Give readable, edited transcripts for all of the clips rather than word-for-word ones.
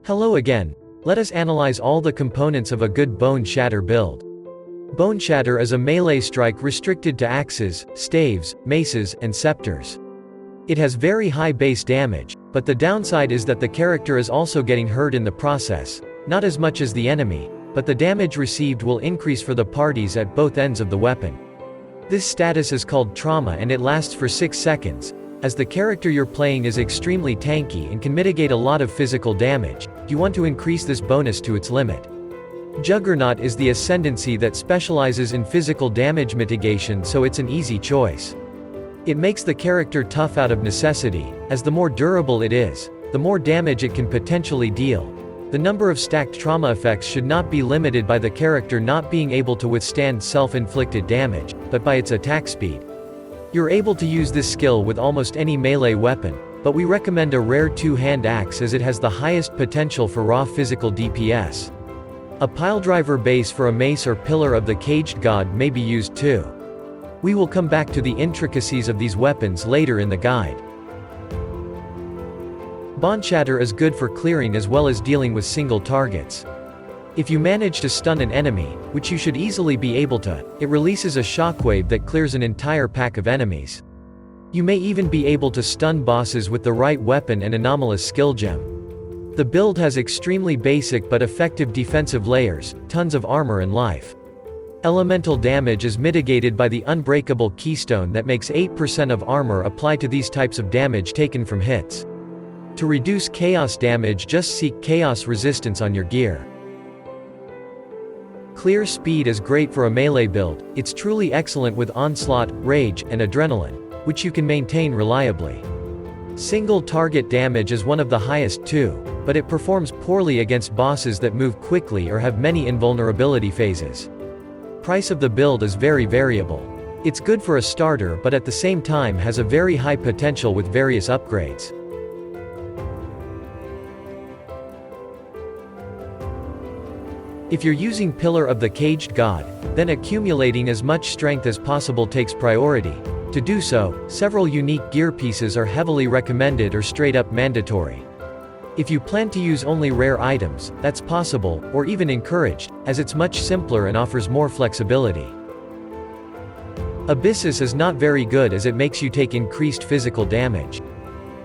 Hello again. Let us analyze all the components of a good Boneshatter build. Boneshatter is a melee strike restricted to axes, staves, maces, and scepters. It has very high base damage, but the downside is that the character is also getting hurt in the process, not as much as the enemy, but the damage received will increase for the parties at both ends of the weapon. This status is called trauma and it lasts for 6 seconds. As the character you're playing is extremely tanky and can mitigate a lot of physical damage, you want to increase this bonus to its limit. Juggernaut is the ascendancy that specializes in physical damage mitigation, so it's an easy choice. It makes the character tough out of necessity, as the more durable it is, the more damage it can potentially deal. The number of stacked trauma effects should not be limited by the character not being able to withstand self-inflicted damage, but by its attack speed. You're able to use this skill with almost any melee weapon, but we recommend a rare two-hand axe as it has the highest potential for raw physical DPS. A piledriver base for a mace or pillar of the caged god may be used too. We will come back to the intricacies of these weapons later in the guide. Boneshatter is good for clearing as well as dealing with single targets. If you manage to stun an enemy, which you should easily be able to, it releases a shockwave that clears an entire pack of enemies. You may even be able to stun bosses with the right weapon and anomalous skill gem. The build has extremely basic but effective defensive layers, tons of armor and life. Elemental damage is mitigated by the unbreakable keystone that makes 8% of armor apply to these types of damage taken from hits. To reduce chaos damage, just seek chaos resistance on your gear. Clear speed is great for a melee build. It's truly excellent with onslaught, rage, and adrenaline, which you can maintain reliably. Single target damage is one of the highest too, but it performs poorly against bosses that move quickly or have many invulnerability phases. Price of the build is very variable. It's good for a starter but at the same time has a very high potential with various upgrades. If you're using Pillar of the Caged God, then accumulating as much strength as possible takes priority. To do so, several unique gear pieces are heavily recommended or straight up mandatory. If you plan to use only rare items, that's possible, or even encouraged, as it's much simpler and offers more flexibility. Abyssus is not very good as it makes you take increased physical damage.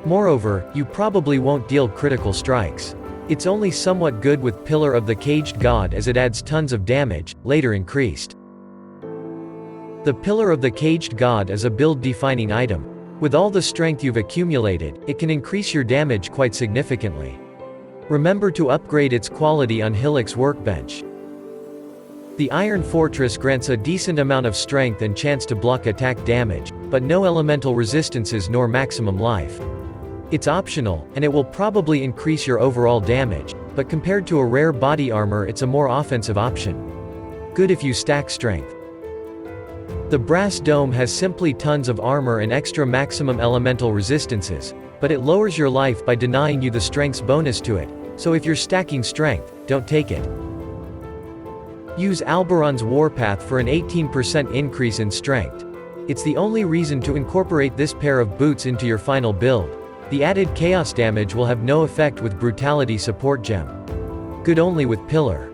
Moreover, you probably won't deal critical strikes. It's only somewhat good with Pillar of the Caged God as it adds tons of damage, later increased. The Pillar of the Caged God is a build-defining item. With all the strength you've accumulated, it can increase your damage quite significantly. Remember to upgrade its quality on Hillock's workbench. The Iron Fortress grants a decent amount of strength and chance to block attack damage, but no elemental resistances nor maximum life. It's optional, and it will probably increase your overall damage, but compared to a rare body armor it's a more offensive option. Good if you stack strength. The Brass Dome has simply tons of armor and extra maximum elemental resistances, but it lowers your life by denying you the strength's bonus to it, so if you're stacking strength, don't take it. Use Alberon's Warpath for an 18% increase in strength. It's the only reason to incorporate this pair of boots into your final build. The added chaos damage will have no effect with Brutality support gem. Good only with Pillar.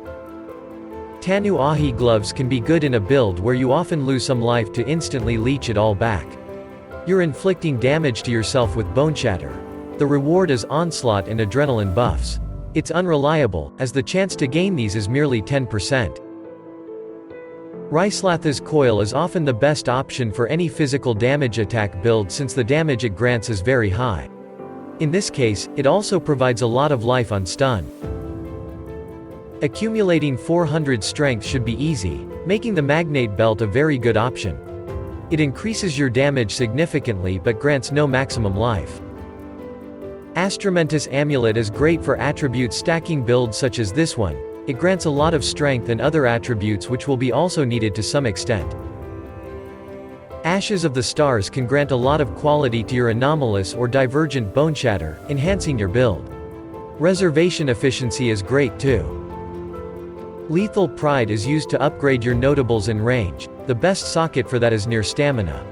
Tanu Ahi gloves can be good in a build where you often lose some life to instantly leech it all back. You're inflicting damage to yourself with Boneshatter. The reward is onslaught and adrenaline buffs. It's unreliable, as the chance to gain these is merely 10%. Ryslatha's Coil is often the best option for any physical damage attack build since the damage it grants is very high. In this case, it also provides a lot of life on stun. Accumulating 400 strength should be easy, making the Magnate Belt a very good option. It increases your damage significantly but grants no maximum life. Astramentus Amulet is great for attribute stacking builds such as this one. It grants a lot of strength and other attributes which will be also needed to some extent. Ashes of the Stars can grant a lot of quality to your anomalous or divergent Boneshatter, enhancing your build. Reservation efficiency is great too. Lethal Pride is used to upgrade your notables and range. The best socket for that is near stamina.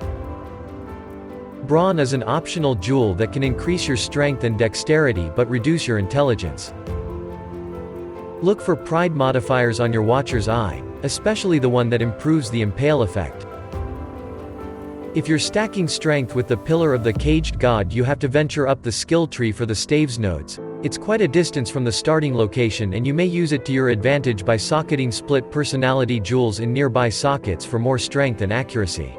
Brawn is an optional jewel that can increase your strength and dexterity but reduce your intelligence. Look for pride modifiers on your Watcher's Eye, especially the one that improves the impale effect. If you're stacking strength with the Pillar of the Caged God, you have to venture up the skill tree for the staves nodes. It's quite a distance from the starting location, and you may use it to your advantage by socketing split personality jewels in nearby sockets for more strength and accuracy.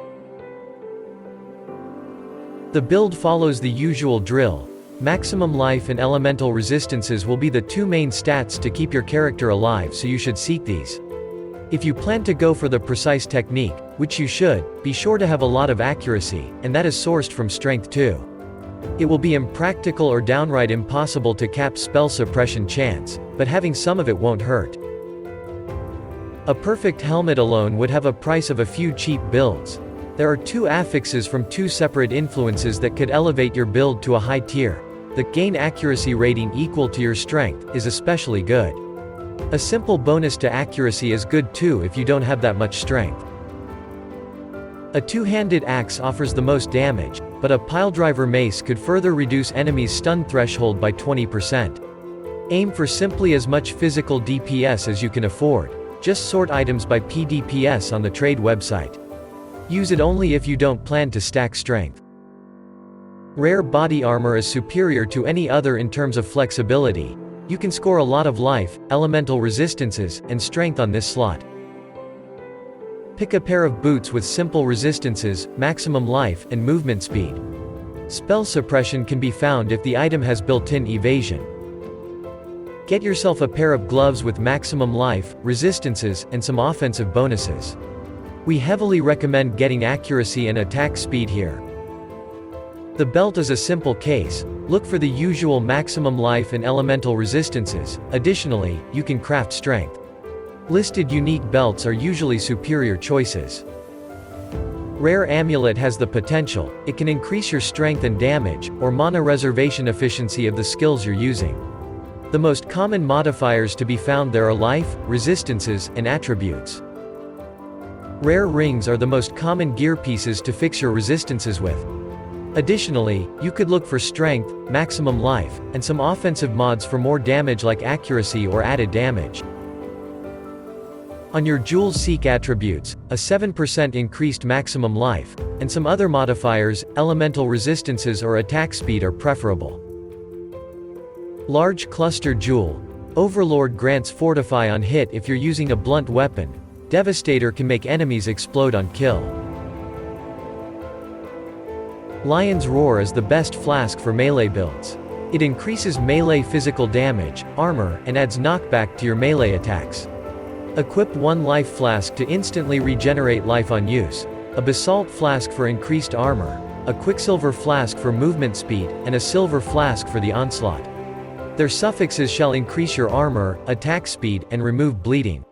The build follows the usual drill. Maximum life and elemental resistances will be the two main stats to keep your character alive, so you should seek these. If you plan to go for the precise technique, which you should, be sure to have a lot of accuracy, and that is sourced from strength too. It will be impractical or downright impossible to cap spell suppression chance, but having some of it won't hurt. A perfect helmet alone would have a price of a few cheap builds. There are two affixes from two separate influences that could elevate your build to a high tier. The gain accuracy rating equal to your strength is especially good. A simple bonus to accuracy is good too if you don't have that much strength. A two-handed axe offers the most damage, but a piledriver mace could further reduce enemies' stun threshold by 20%. Aim for simply as much physical DPS as you can afford. Just sort items by PDPS on the trade website. Use it only if you don't plan to stack strength. Rare body armor is superior to any other in terms of flexibility. You can score a lot of life, elemental resistances, and strength on this slot. Pick a pair of boots with simple resistances, maximum life, and movement speed. Spell suppression can be found if the item has built-in evasion. Get yourself a pair of gloves with maximum life, resistances, and some offensive bonuses. We heavily recommend getting accuracy and attack speed here. The belt is a simple case. Look for the usual maximum life and elemental resistances. Additionally, you can craft strength. Listed unique belts are usually superior choices. Rare amulet has the potential. It can increase your strength and damage, or mana reservation efficiency of the skills you're using. The most common modifiers to be found there are life, resistances, and attributes. Rare rings are the most common gear pieces to fix your resistances with. Additionally, you could look for strength, maximum life, and some offensive mods for more damage like accuracy or added damage. On your jewels, seek attributes, a 7% increased maximum life, and some other modifiers, elemental resistances or attack speed are preferable. Large cluster jewel. Overlord grants fortify on hit if you're using a blunt weapon. Devastator can make enemies explode on kill. Lion's Roar is the best flask for melee builds. It increases melee physical damage, armor, and adds knockback to your melee attacks. Equip one life flask to instantly regenerate life on use, a basalt flask for increased armor, a quicksilver flask for movement speed, and a silver flask for the onslaught. Their suffixes shall increase your armor, attack speed, and remove bleeding.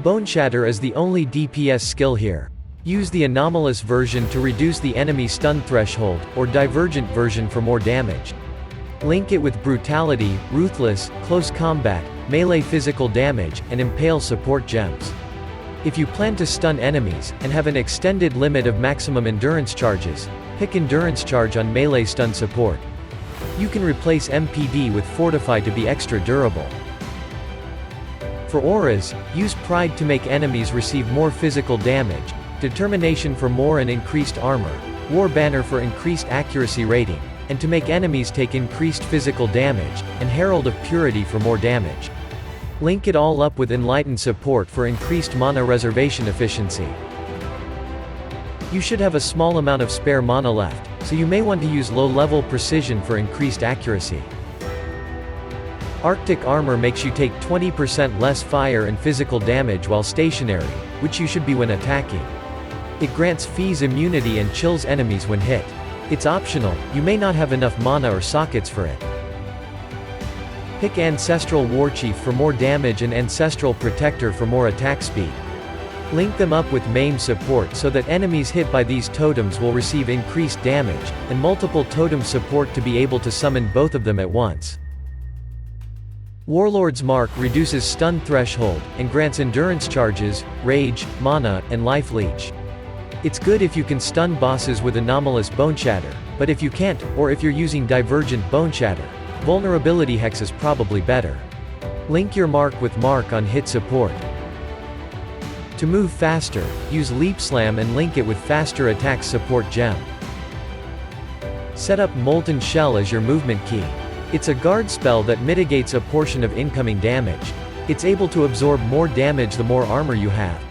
Boneshatter is the only DPS skill here. Use the anomalous version to reduce the enemy stun threshold, or divergent version for more damage. Link it with brutality, ruthless, close combat, melee physical damage, and impale support gems. If you plan to stun enemies, and have an extended limit of maximum endurance charges, pick endurance charge on melee stun support. You can replace MPD with fortify to be extra durable. For auras, use pride to make enemies receive more physical damage, determination for more and increased armor, war banner for increased accuracy rating, and to make enemies take increased physical damage, and herald of purity for more damage. Link it all up with enlightened support for increased mana reservation efficiency. You should have a small amount of spare mana left, so you may want to use low-level precision for increased accuracy. Arctic armor makes you take 20% less fire and physical damage while stationary, which you should be when attacking. It grants phase immunity and chills enemies when hit. It's optional, you may not have enough mana or sockets for it. Pick Ancestral Warchief for more damage and Ancestral Protector for more attack speed. Link them up with MAME support so that enemies hit by these totems will receive increased damage, and multiple totem support to be able to summon both of them at once. Warlord's Mark reduces stun threshold, and grants endurance charges, rage, mana, and life leech. It's good if you can stun bosses with anomalous Boneshatter, But if you can't, or if you're using Divergent Boneshatter, Vulnerability Hex is probably better. Link your mark with mark on hit support. To move faster, use Leap Slam and link it with faster attack support gem. Set up Molten Shell as your movement key. It's a guard spell that mitigates a portion of incoming damage. It's able to absorb more damage the more armor you have.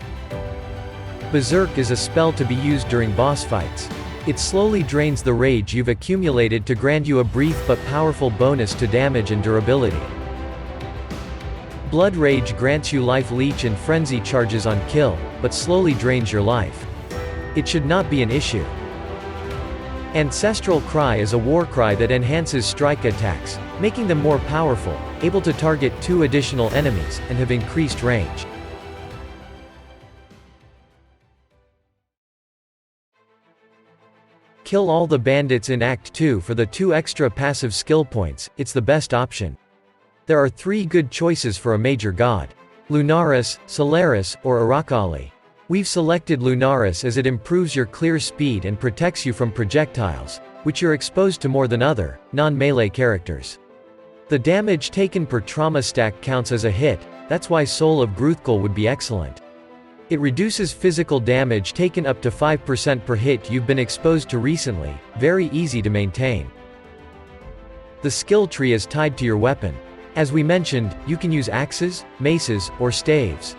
Berserk is a spell to be used during boss fights. It slowly drains the rage you've accumulated to grant you a brief but powerful bonus to damage and durability. Blood Rage grants you Life Leech and Frenzy charges on kill, but slowly drains your life. It should not be an issue. Ancestral Cry is a war cry that enhances strike attacks, making them more powerful, able to target 2 additional enemies, and have increased range. Kill all the bandits in Act 2 for the 2 extra passive skill points. It's the best option. There are 3 good choices for a major god: Lunaris, Solaris, or Aracali. We've selected Lunaris as it improves your clear speed and protects you from projectiles, which you're exposed to more than other, non-melee characters. The damage taken per trauma stack counts as a hit, that's why Soul of Gruthkul would be excellent. It reduces physical damage taken up to 5% per hit you've been exposed to recently, very easy to maintain. The skill tree is tied to your weapon. As we mentioned, you can use axes, maces, or staves.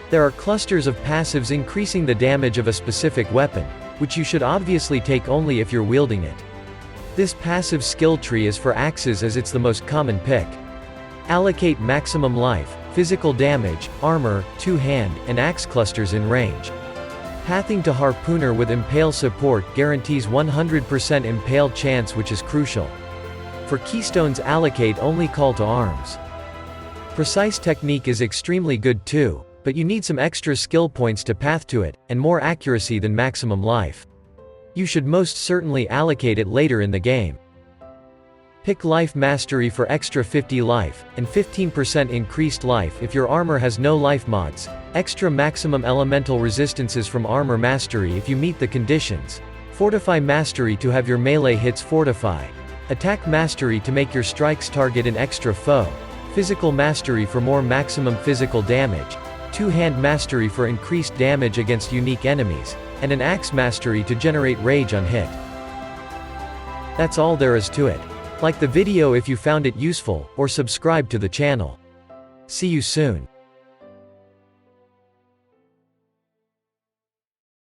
There are clusters of passives increasing the damage of a specific weapon, which you should obviously take only if you're wielding it. This passive skill tree is for axes as it's the most common pick. Allocate maximum life, physical damage, armor, 2-hand, and axe clusters in range. Pathing to Harpooner with Impale support guarantees 100% impale chance, which is crucial. For keystones, allocate only Call to Arms. Precise technique is extremely good too, but you need some extra skill points to path to it, and more accuracy than maximum life. You should most certainly allocate it later in the game. Pick Life Mastery for extra 50 life, and 15% increased life if your armor has no life mods, extra maximum elemental resistances from Armor Mastery if you meet the conditions, Fortify Mastery to have your melee hits fortify, Attack Mastery to make your strikes target an extra foe, Physical Mastery for more maximum physical damage, 2-hand Mastery for increased damage against unique enemies, and an Axe Mastery to generate rage on hit. That's all there is to it. Like the video if you found it useful, or subscribe to the channel. See you soon.